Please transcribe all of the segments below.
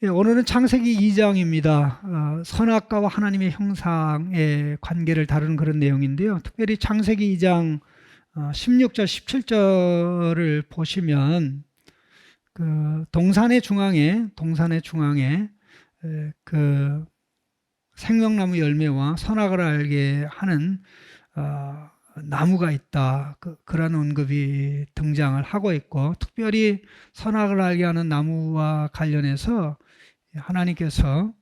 예, 오늘은 창세기 2장입니다. 선악과와 하나님의 형상의 관계를 다루는 그런 내용인데요. 특별히 창세기 2장 16절, 17절을 보시면 그 동산의 중앙에 그 생명나무 열매와 선악을 알게 하는 나무가 있다. 그런 언급이 등장을 하고 있고, 특별히 선악을 알게 하는 나무와 관련해서 하나님께서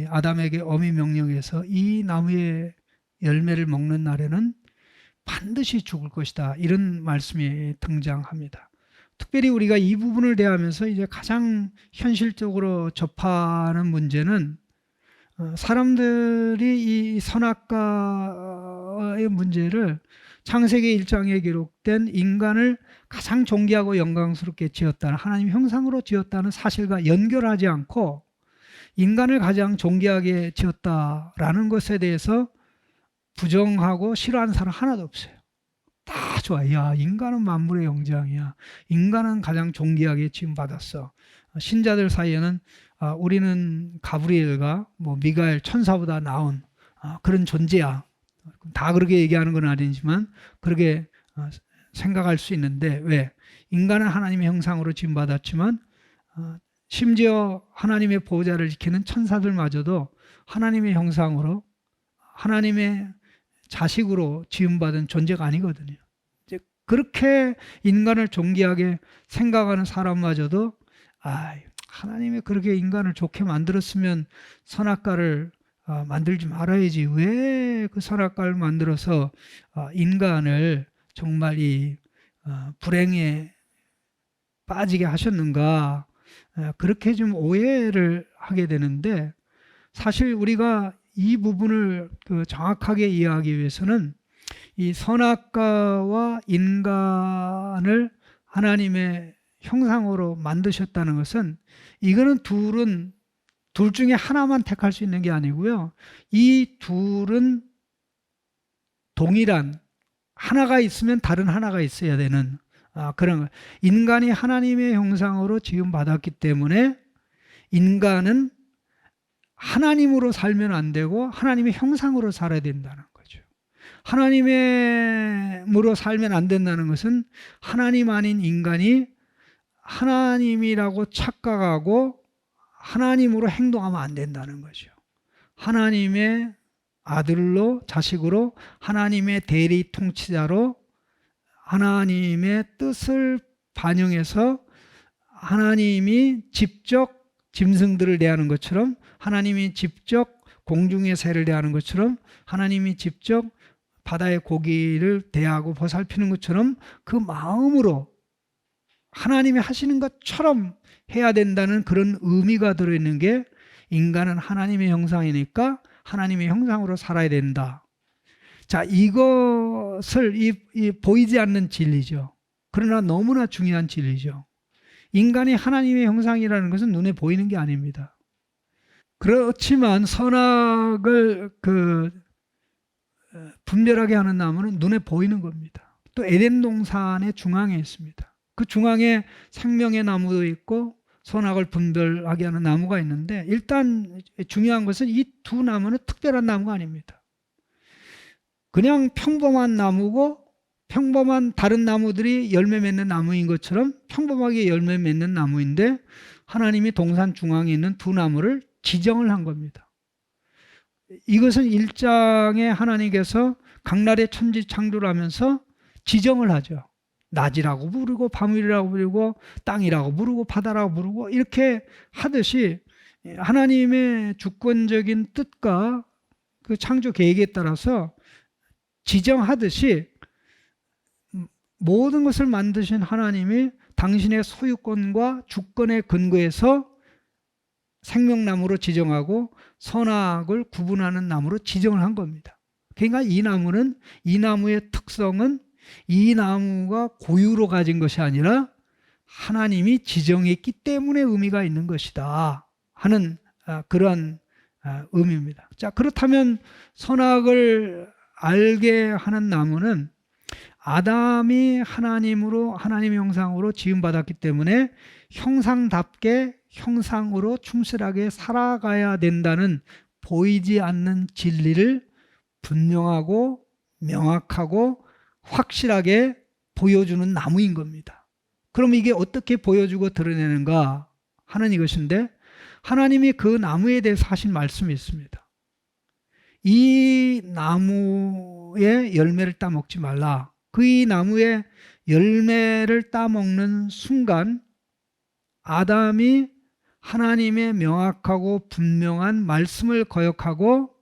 아담에게 어미 명령해서 이 나무의 열매를 먹는 날에는 반드시 죽을 것이다, 이런 말씀이 등장합니다. 특별히 우리가 이 부분을 대하면서 이제 가장 현실적으로 접하는 문제는 사람들이 이 선악과의 문제를 창세기 1장에 기록된 인간을 가장 존귀하고 영광스럽게 지었다는, 하나님 형상으로 지었다는 사실과 연결하지 않고 인간을 가장 존귀하게 지었다라는 것에 대해서 부정하고 싫어하는 사람 하나도 없어요. 다 좋아. 야, 인간은 만물의 영장이야. 인간은 가장 존귀하게 지음받았어. 신자들 사이에는 우리는 가브리엘과 미가엘 천사보다 나은 그런 존재야. 다 그렇게 얘기하는 건 아니지만 그렇게 생각할 수 있는데, 왜? 인간은 하나님의 형상으로 지음받았지만 심지어 하나님의 보호자를 지키는 천사들마저도 하나님의 형상으로, 하나님의 자식으로 지음받은 존재가 아니거든요. 이제 그렇게 인간을 존귀하게 생각하는 사람마저도 하나님이 그렇게 인간을 좋게 만들었으면 선악과를 만들지 말아야지, 왜 그 선악과를 만들어서 인간을 정말 이 불행에 빠지게 하셨는가, 그렇게 좀 오해를 하게 되는데, 사실 우리가 이 부분을 정확하게 이해하기 위해서는 이 선악과와 인간을 하나님의 형상으로 만드셨다는 것은, 이거는 둘 중에 하나만 택할 수 있는 게 아니고요, 이 둘은 동일한, 하나가 있으면 다른 하나가 있어야 되는 그런 거. 인간이 하나님의 형상으로 지금 받았기 때문에 인간은 하나님으로 살면 안 되고 하나님의 형상으로 살아야 된다는 거죠. 하나님으로 살면 안 된다는 것은 하나님 아닌 인간이 하나님이라고 착각하고 하나님으로 행동하면 안 된다는 거죠. 하나님의 아들로, 자식으로, 하나님의 대리 통치자로 하나님의 뜻을 반영해서 하나님이 직접 짐승들을 대하는 것처럼, 하나님이 직접 공중의 새를 대하는 것처럼, 하나님이 직접 바다의 고기를 대하고 보살피는 것처럼 그 마음으로 하나님이 하시는 것처럼 해야 된다는 그런 의미가 들어있는 게, 인간은 하나님의 형상이니까 하나님의 형상으로 살아야 된다. 자, 이것을 이 보이지 않는 진리죠. 그러나 너무나 중요한 진리죠. 인간이 하나님의 형상이라는 것은 눈에 보이는 게 아닙니다. 그렇지만 선악을 분별하게 하는 나무는 눈에 보이는 겁니다. 또 에덴 동산의 중앙에 있습니다. 그 중앙에 생명의 나무도 있고 선악을 분별하게 하는 나무가 있는데, 일단 중요한 것은 이 두 나무는 특별한 나무가 아닙니다. 그냥 평범한 나무고, 평범한 다른 나무들이 열매 맺는 나무인 것처럼 평범하게 열매 맺는 나무인데, 하나님이 동산 중앙에 있는 두 나무를 지정을 한 겁니다. 이것은 1장에 하나님께서 각날의 천지 창조를 하면서 지정을 하죠. 낮이라고 부르고 밤이라고 부르고 땅이라고 부르고 바다라고 부르고, 이렇게 하듯이 하나님의 주권적인 뜻과 그 창조 계획에 따라서 지정하듯이 모든 것을 만드신 하나님이 당신의 소유권과 주권에 근거해서 생명나무로 지정하고 선악을 구분하는 나무로 지정을 한 겁니다. 그러니까 이 나무의 특성은 이 나무가 고유로 가진 것이 아니라 하나님이 지정했기 때문에 의미가 있는 것이다 하는 그러한 의미입니다. 자, 그렇다면 선악을 알게 하는 나무는 아담이 하나님의 형상으로 지음받았기 때문에 형상답게 형상으로 충실하게 살아가야 된다는 보이지 않는 진리를 분명하고 명확하고 확실하게 보여주는 나무인 겁니다. 그럼 이게 어떻게 보여주고 드러내는가 하는 이것인데, 하나님이 그 나무에 대해서 하신 말씀이 있습니다. 이 나무의 열매를 따먹지 말라. 그 이 나무의 열매를 따먹는 순간 아담이 하나님의 명확하고 분명한 말씀을 거역하고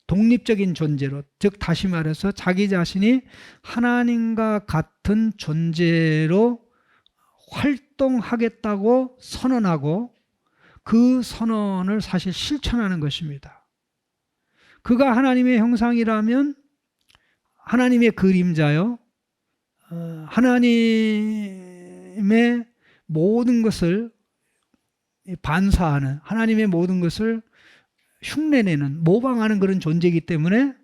독립적인 존재로, 즉 다시 말해서 자기 자신이 하나님과 같은 존재로 활동하겠다고 선언하고 그 선언을 사실 실천하는 것입니다. 그가 하나님의 형상이라면 하나님의 그림자요, 하나님의 모든 것을 반사하는, 하나님의 모든 것을 흉내내는, 모방하는 그런 존재이기 때문에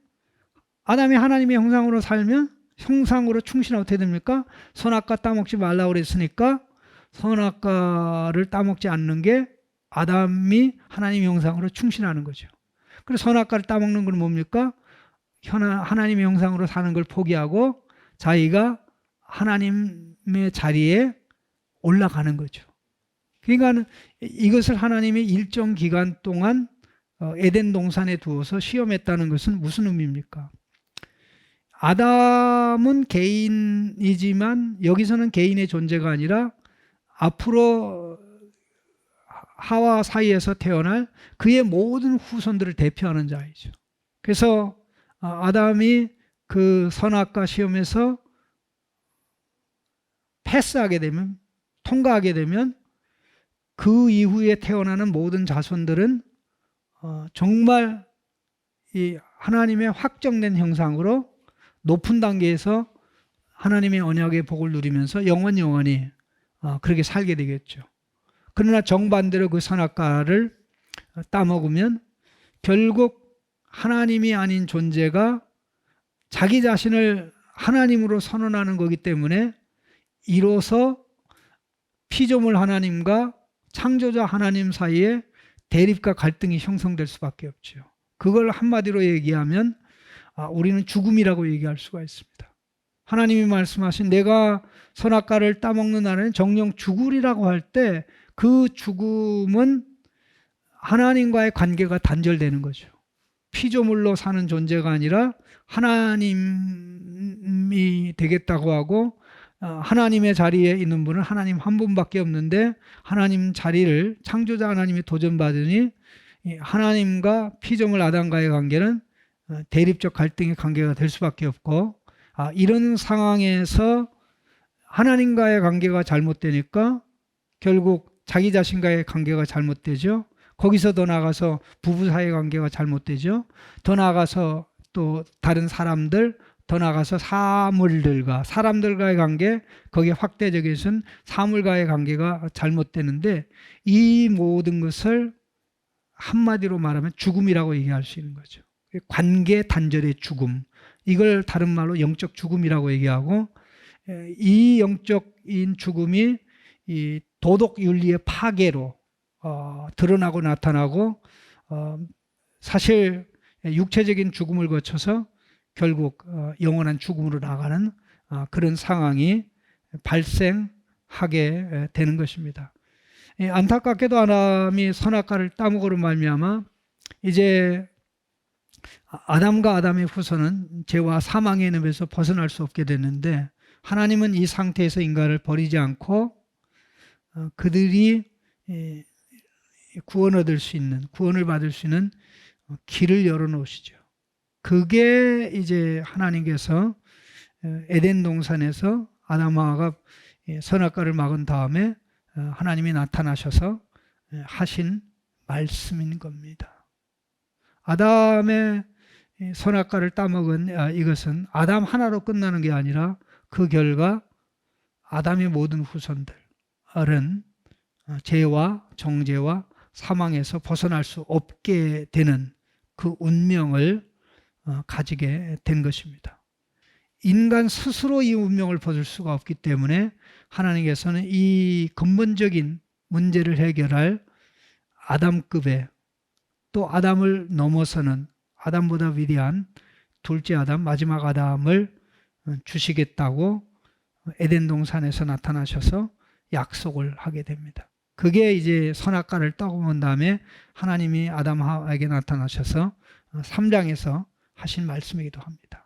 아담이 하나님의 형상으로 살면 형상으로 충실하면 어떻게 됩니까? 선악과 따먹지 말라고 그랬으니까 선악과를 따먹지 않는 게 아담이 하나님의 형상으로 충실하는 거죠. 그래서 선악과를 따먹는 건 뭡니까? 하나님의 형상으로 사는 걸 포기하고 자기가 하나님의 자리에 올라가는 거죠. 그러니까 이것을 하나님이 일정 기간 동안 에덴 동산에 두어서 시험했다는 것은 무슨 의미입니까? 아담은 개인이지만 여기서는 개인의 존재가 아니라 앞으로 하와 사이에서 태어날 그의 모든 후손들을 대표하는 자이죠. 그래서 아담이 그 선악과 시험에서 패스하게 되면, 통과하게 되면 그 이후에 태어나는 모든 자손들은 정말 이 하나님의 확정된 형상으로 높은 단계에서 하나님의 언약의 복을 누리면서 영원히 그렇게 살게 되겠죠. 그러나 정반대로 그 선악과를 따먹으면 결국 하나님이 아닌 존재가 자기 자신을 하나님으로 선언하는 거기 때문에 이로써 피조물 하나님과 창조자 하나님 사이에 대립과 갈등이 형성될 수밖에 없죠. 그걸 한마디로 얘기하면 우리는 죽음이라고 얘기할 수가 있습니다. 하나님이 말씀하신 내가 선악과를 따먹는 날에는 정령 죽으리라고 할 때 그 죽음은 하나님과의 관계가 단절되는 거죠. 피조물로 사는 존재가 아니라 하나님이 되겠다고 하고 하나님의 자리에 있는 분은 하나님 한 분밖에 없는데 하나님 자리를 창조자 하나님이 도전받으니 하나님과 피조물 아담과의 관계는 대립적 갈등의 관계가 될 수밖에 없고, 이런 상황에서 하나님과의 관계가 잘못되니까 결국 자기 자신과의 관계가 잘못되죠. 거기서 더 나아가서 부부 사이 관계가 잘못되죠. 더 나아가서 또 다른 사람들, 더 나아가서 사람들과의 관계, 거기에 확대적에서는 사물과의 관계가 잘못되는데 이 모든 것을 한마디로 말하면 죽음이라고 얘기할 수 있는 거죠. 관계 단절의 죽음, 이걸 다른 말로 영적 죽음이라고 얘기하고, 이 영적인 죽음이 이 도덕 윤리의 파괴로 드러나고 나타나고 사실 육체적인 죽음을 거쳐서 결국 영원한 죽음으로 나가는 그런 상황이 발생하게 되는 것입니다. 안타깝게도 아담이 선악과를 따먹으로 말미암아 이제 아담과 아담의 후손은 죄와 사망의 늪에서 벗어날 수 없게 됐는데, 하나님은 이 상태에서 인간을 버리지 않고 그들이 구원을 받을 수 있는 길을 열어놓으시죠. 그게 이제 하나님께서 에덴 동산에서 아담과 하와가 선악과를 막은 다음에 하나님이 나타나셔서 하신 말씀인 겁니다. 아담의 선악과를 따먹은 이것은 아담 하나로 끝나는 게 아니라 그 결과 아담의 모든 후손들은 죄와 정죄와 사망에서 벗어날 수 없게 되는 그 운명을 가지게 된 것입니다. 인간 스스로 이 운명을 벗을 수가 없기 때문에 하나님께서는 이 근본적인 문제를 해결할 아담급의, 또 아담을 넘어서는 아담보다 위대한 둘째 아담, 마지막 아담을 주시겠다고 에덴 동산에서 나타나셔서 약속을 하게 됩니다. 그게 이제 선악과를 따먹은 다음에 하나님이 아담 하와에게 나타나셔서 3장에서 하신 말씀이기도 합니다.